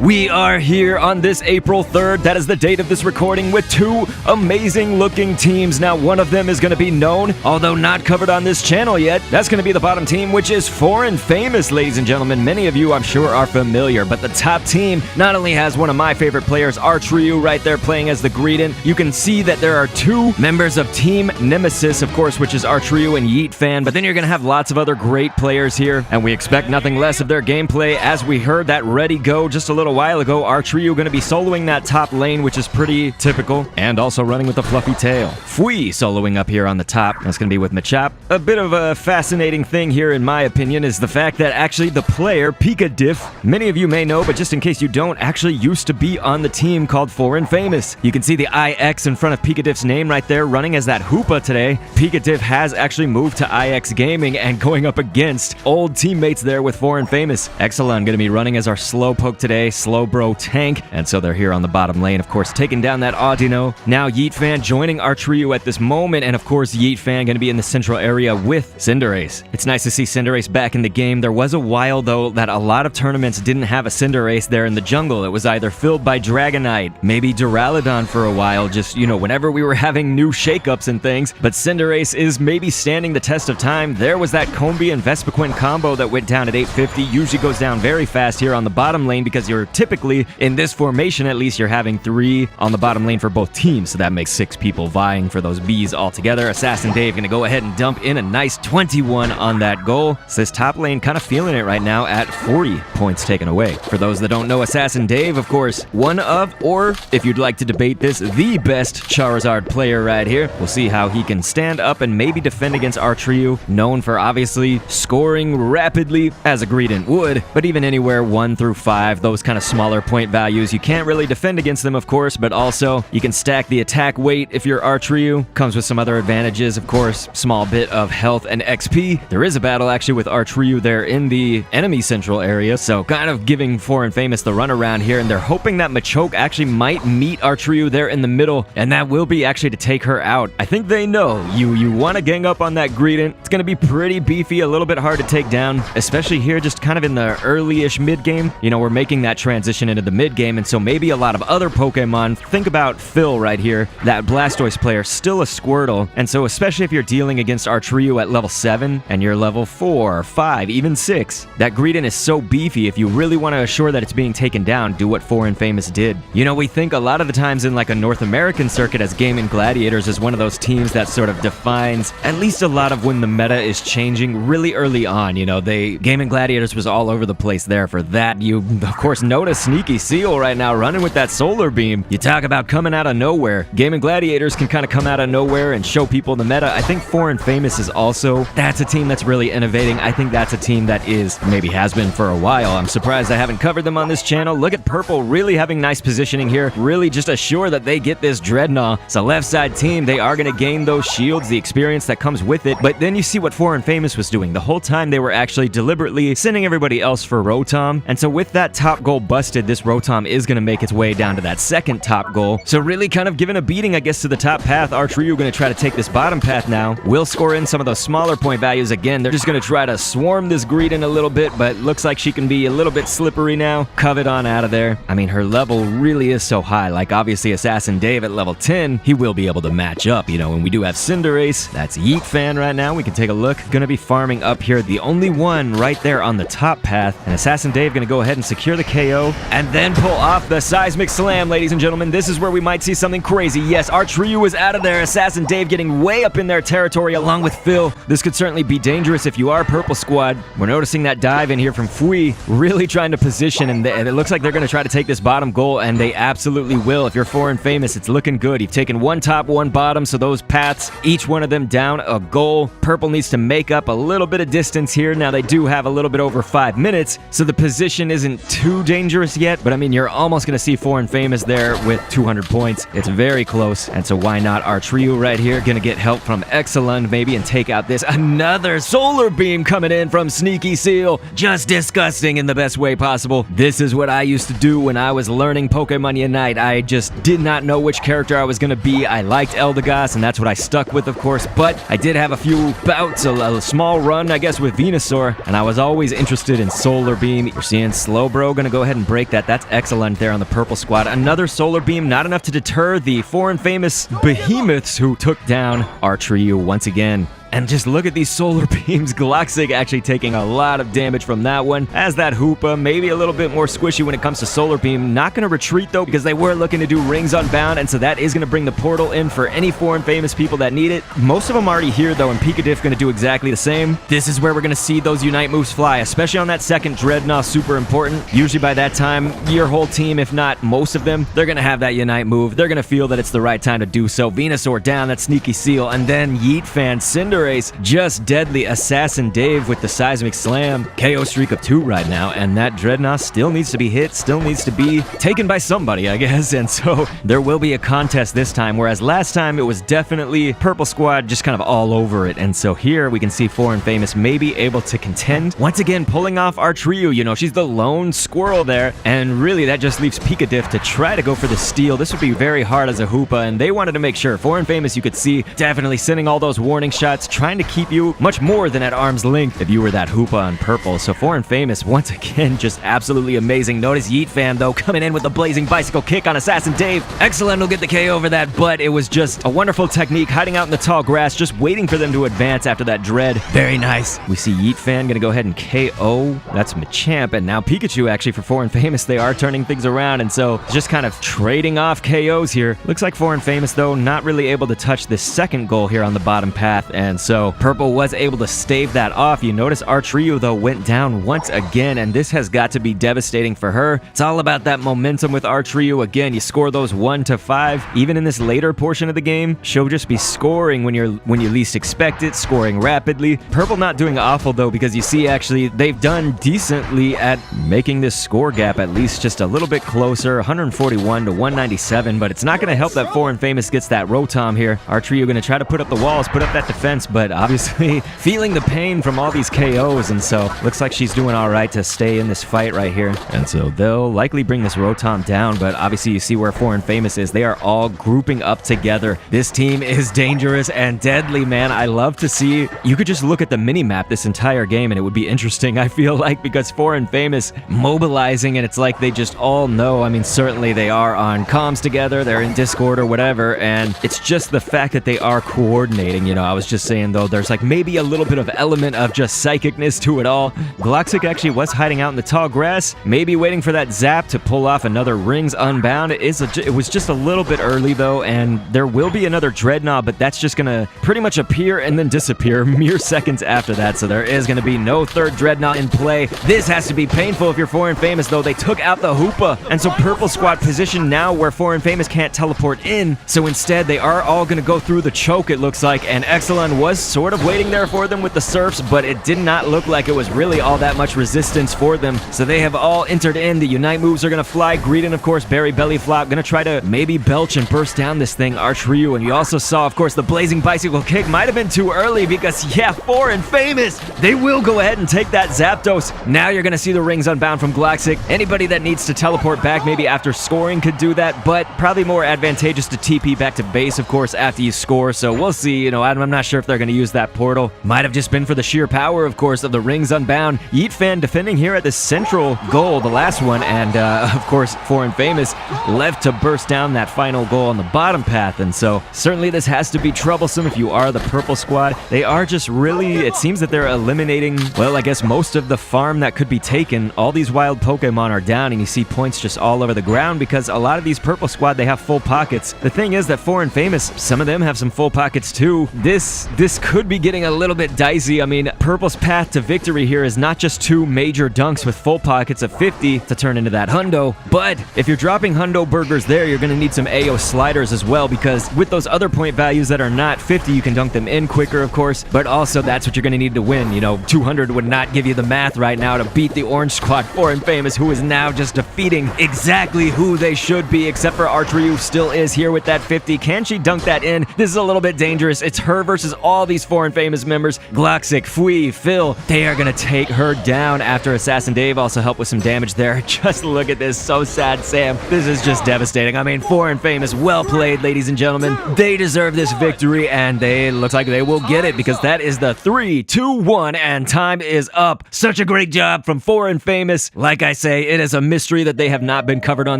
We are here on this April 3rd. That is the date of this recording with two amazing looking teams. Now, one of them is going to be known, although not covered on this channel yet. That's going to be the bottom team, which is Foreign Famous, ladies and gentlemen. Many of you, I'm sure, are familiar, but the top team not only has one of my favorite players, Ryu, right there playing as the Greedent. You can see that there are two members of Team Nemesis, of course, which is Ryu and Yeet Fan, but then you're going to have lots of other great players here, and we expect nothing less of their gameplay. As we heard that ready go just a little while ago, Ryu going to be soloing that top lane, which is pretty typical, and also running with a fluffy tail. Fui soloing up here on the top. That's going to be with Machop. A bit of a fascinating thing here, in my opinion, is the fact that actually the player, Diff, many of you may know, but just in case you don't, actually used to be on the team called Foreign Famous. You can see the IX in front of Diff's name right there, running as that Hoopa today. Diff has actually moved to IX Gaming and going up against old teammates there with Foreign Famous. Exelon going to be running as our Slowpoke today, Slowbro tank, and so they're here on the bottom lane, of course, taking down that Audino. Now Yeet Fan joining Ryu at this moment, and of course Yeet Fan going to be in the central area with Cinderace. It's nice to see Cinderace back in the game. There was a while, though, that a lot of tournaments didn't have a Cinderace there in the jungle. It was either filled by Dragonite, maybe Duraludon for a while, just, you know, whenever we were having new shakeups and things, but Cinderace is maybe standing the test of time. There was that Combee and Vespiquen combo that went down at 850, usually goes down very fast here on the bottom lane because you're typically, in this formation at least, you're having 3 on the bottom lane for both teams, so that makes 6 people vying for those Bs all together. Assassin Dave going to go ahead and dump in a nice 21 on that goal. So this top lane kind of feeling it right now at 40 points taken away. For those that don't know, Assassin Dave, of course, one of, or if you'd like to debate this, the best Charizard player right here. We'll see how he can stand up and maybe defend against Ryu, known for obviously scoring rapidly as a Greedent would, but even anywhere 1 through 5, those kind of smaller point values, you can't really defend against them, of course, but also you can stack the attack weight if you're Ryu. Comes with some other advantages, of course, small bit of health and XP. There is a battle actually with Ryu there in the enemy central area, so kind of giving Foreign Famous the runaround here, and they're hoping that Machoke actually might meet Ryu there in the middle, and that will be actually to take her out. I think they know you want to gang up on that Greedent. It's going to be pretty beefy, a little bit hard to take down, especially here just kind of in the early-ish mid-game. You know, we're making that transition into the mid-game, and so maybe a lot of other Pokemon. Think about Phil right here, that Blastoise player, still a Squirtle, and so especially if you're dealing against Ryu at level 7 and you're level 4, 5, even 6, that Greedent is so beefy. If you really want to assure that it's being taken down, do what Foreign Famous did. You know, we think a lot of the times in like a North American circuit as Gaming Gladiators is one of those teams that sort of defines at least a lot of when the meta is changing really early on. You know, Gaming Gladiators was all over the place there for that. You, of course, notice Sneaky Seal right now running with that Solar Beam. You talk about coming out of nowhere. Gaming Gladiators can kind of come out of nowhere and show people the meta. I think Foreign Famous is also, that's a team that's really innovating. I think that's a team that is, maybe has been for a while. I'm surprised I haven't covered them on this channel. Look at Purple really having nice positioning here, really just assure that they get this Dreadnought. It's a left side team. They are going to gain those shields, the experience that comes with it, but then you see what Foreign Famous was doing. The whole time they were actually deliberately sending everybody else for Rotom, and so with that top goal busted, this Rotom is going to make its way down to that second top goal. So really kind of giving a beating, I guess, to the top path. Ryu going to try to take this bottom path now. Will score in some of those smaller point values again. They're just going to try to swarm this Greedent a little bit, but looks like she can be a little bit slippery now. Covet on out of there. I mean, her level really is so high. Like, obviously, Assassin Dave at level 10, he will be able to match up, you know, and we do have Cinderace. That's Yeet Fan right now. We can take a look. Going to be farming up here. The only one right there on the top path, and Assassin Dave going to go ahead and secure the KO, and then pull off the Seismic Slam, ladies and gentlemen. This is where we might see something crazy. Yes, Ryu is out of there. Assassin Dave getting way up in their territory along with Phil. This could certainly be dangerous if you are Purple Squad. We're noticing that dive in here from Fui, really trying to position, and it looks like they're going to try to take this bottom goal, and they absolutely will. If you're Foreign Famous, it's looking good. You've taken one top, one bottom, so those paths, each one of them down a goal. Purple needs to make up a little bit of distance here. Now, they do have a little bit over 5 minutes, so the position isn't too dangerous yet, but I mean, you're almost going to see Foreign Famous there with 200 points. It's very close, and so why not Ryu right here? Going to get help from Exelon maybe and take out this. Another Solar Beam coming in from Sneaky Seal. Just disgusting in the best way possible. This is what I used to do when I was learning Pokemon Unite. I just did not know which character I was going to be. I liked Eldegoss, and that's what I stuck with, of course, but I did have a few bouts, a small run, I guess, with Venusaur, and I was always interested in Solar Beam. You're seeing Slowbro going to go ahead ahead and break that. That's excellent there on the purple squad. Another solar beam, not enough to deter the foreign famous behemoths who took down our trio once again. And just look at these solar beams. Gloxic actually taking a lot of damage from that one. As that Hoopa, maybe a little bit more squishy when it comes to solar beam. Not going to retreat though, because they were looking to do rings unbound, and so that is going to bring the portal in for any foreign famous people that need it. Most of them already here though, and Pikadiff going to do exactly the same. This is where we're going to see those Unite moves fly, especially on that second Dreadnought. Super important. Usually by that time, your whole team, if not most of them, they're going to have that Unite move. They're going to feel that it's the right time to do so. Venusaur down, that sneaky seal, and then Yeet Fan, Cinderace, just deadly. Assassin Dave with the seismic slam. KO streak of 2 right now, and that Dreadnought still needs to be hit, still needs to be taken by somebody, I guess, and so there will be a contest this time, whereas last time it was definitely Purple Squad just kind of all over it, and so here we can see Foreign Famous may be able to contend. Once again, pulling off our trio, you know, she's the lone squirrel there, and really that just leaves Pikadiff to try to go for the steal. This would be very hard as a Hoopa, and they wanted to make sure. Foreign Famous, you could see, definitely sending all those warning shots, trying to keep you much more than at arm's length if you were that Hoopa on purple. So Foreign Famous, once again, just absolutely amazing. Notice Yeet Fam, though, coming in with the blazing bicycle kick on Assassin Dave. Excellent will get the KO over that, but it was just a wonderful technique, hiding out in the tall grass, just waiting for them to advance after that dread. Very nice. We see Yeet Fan gonna go ahead and KO. That's Machamp, and now Pikachu, actually, for Foreign Famous. They are turning things around, and so just kind of trading off KOs here. Looks like Foreign Famous, though, not really able to touch this second goal here on the bottom path, and so Purple was able to stave that off. You notice our trio, though, went down once again, and this has got to be devastating for her. It's all about that momentum with our trio. Again, you score those 1 to 5. Even in this later portion of the game, she'll just be scoring when you least expect it, scoring rapidly. Purple not doing awful, though, because you see, actually, they've done decently at making this score gap at least just a little bit closer, 141 to 197, but it's not going to help that Foreign Famous gets that Rotom here. Our trio going to try to put up the walls, put up that defense, but obviously feeling the pain from all these KOs, and so looks like she's doing all right to stay in this fight right here. And so they'll likely bring this Rotom down, but obviously you see where Foreign Famous is. They are all grouping up together. This team is dangerous and deadly, man. I love to see. You could just look at the mini-map this entire game and it would be interesting, I feel like, because Foreign Famous mobilizing, and it's like they just all know. I mean, certainly they are on comms together, they're in Discord or whatever, and it's just the fact that they are coordinating. You know, I was just saying, though, there's like maybe a little bit of element of just psychicness to it all. Gloxic actually was hiding out in the tall grass, maybe waiting for that zap to pull off another Rings Unbound. It was just a little bit early, though, and there will be another Dreadnought, but that's just gonna pretty much appear and then disappear mere seconds after that, so there is gonna be no third Dreadnought in play. This has to be painful if you're Foreign Famous, though. They took out the Hoopa, and so Purple Squad positioned now where Foreign Famous can't teleport in, so instead they are all gonna go through the choke, it looks like, and Exelon was sort of waiting there for them with the surfs, but it did not look like it was really all that much resistance for them, so they have all entered in. The Unite moves are gonna fly. Greedent, of course, Berry Belly Flop, gonna try to maybe belch and burst down this thing, Arch Ryu, and you also saw, of course, the blazing bicycle kick might have been too early because, yeah, Foreign Famous, they will go ahead and take that Zapdos. Now you're gonna see the Rings Unbound from Gloxic. Anybody that needs to teleport back maybe after scoring could do that, but probably more advantageous to TP back to base, of course, after you score, so we'll see. You know, I'm not sure if they're gonna use that portal. Might have just been for the sheer power, of course, of the Rings Unbound. Yeet Fan defending here at the central goal, the last one, and of course, Foreign Famous left to burst down that final goal on the bottom path, and so certainly this has to be troublesome if you are the Purple Squad. They are just really, it seems that they're eliminating, well, I guess most of the farm that could be taken. All these wild Pokemon are down, and you see points just all over the ground because a lot of these Purple Squad, they have full pockets. The thing is that Foreign Famous, some of them have some full pockets too. This could be getting a little bit dicey. I mean, Purple's path to victory here is not just 2 major dunks with full pockets of 50 to turn into that hundo, but if you're dropping hundo burgers there, you're going to need some AO sliders as well, because with those other point values that are not 50, you can dunk them in quicker, of course, but also that's what you're going to need to win. You know, 200 would not give you the math right now to beat the Orange Squad, Foreign Famous, who is now just defeating exactly who they should be, except for Arch Ryu still is here with that 50. Can she dunk that in? This is a little bit dangerous. It's her versus all all these Foreign Famous members. Gloxic, Fui, Phil, they are gonna take her down after Assassin Dave also helped with some damage there. Just look at this. So sad, Sam. This is just devastating. I mean, Foreign Famous, well played, ladies and gentlemen. They deserve this victory, and they look like they will get it because that is the 3, 2, 1, and time is up. Such a great job from Foreign Famous. Like I say, it is a mystery that they have not been covered on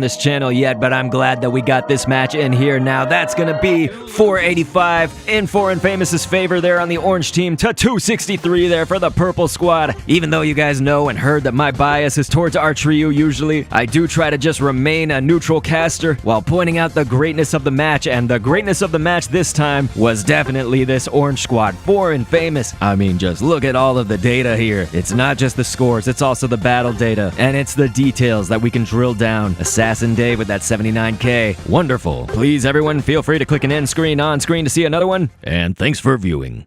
this channel yet, but I'm glad that we got this match in here now. That's gonna be 485 in Foreign Famous's favor there on the orange team to 263 there for the purple squad. Even though you guys know and heard that my bias is towards Archryu usually, I do try to just remain a neutral caster while pointing out the greatness of the match, and the greatness of the match this time was definitely this orange squad. Foreign Famous. I mean, just look at all of the data here. It's not just the scores, it's also the battle data, and it's the details that we can drill down. Assassin Dave with that 79k. Wonderful. Please, everyone, feel free to click an end screen on screen to see another one, and thanks for viewing.